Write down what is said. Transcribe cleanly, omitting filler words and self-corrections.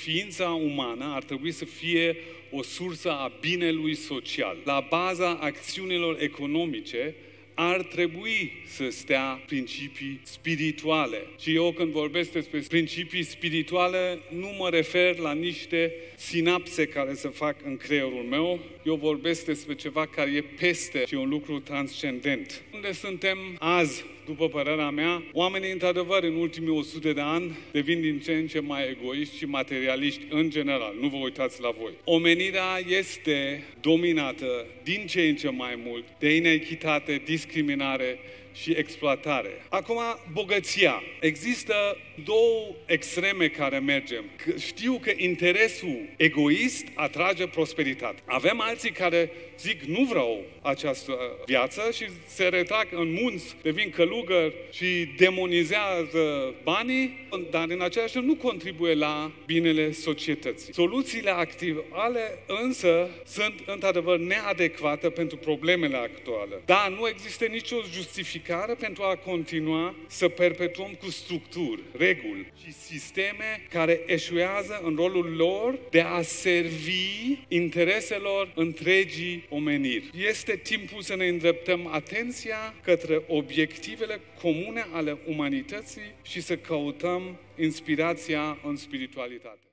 ființa umană ar trebui să fie o sursă a binelui social. La baza acțiunilor economice ar trebui să stea principii spirituale. Și eu când vorbesc despre principii spirituale, nu mă refer la niște sinapse care se fac în creierul meu, eu vorbesc despre ceva care e peste și un lucru transcendent. Unde suntem azi, după părerea mea, oamenii, într-adevăr, în ultimii 100 de ani, devin din ce în ce mai egoiști și materialiști în general. Nu vă uitați la voi. Omenirea este dominată din ce în ce mai mult de inechitate, discriminare și exploatare. Acum, bogăția. Există două extreme care mergem. Știu că interesul egoist atrage prosperitate. Avem alții care zic, nu vreau această viață și se retrag în munți, devin călugări și demonizează banii, dar în același timp nu contribuie la binele societății. Soluțiile actuale însă sunt într-adevăr neadecvate pentru problemele actuale. Dar nu există nicio justificare pentru a continua să perpetuăm cu structuri, reguli și sisteme care eșuează în rolul lor de a servi intereselor întregii omeniri. Este timpul să ne îndreptăm atenția către obiectivele comune ale umanității și să căutăm inspirația în spiritualitate.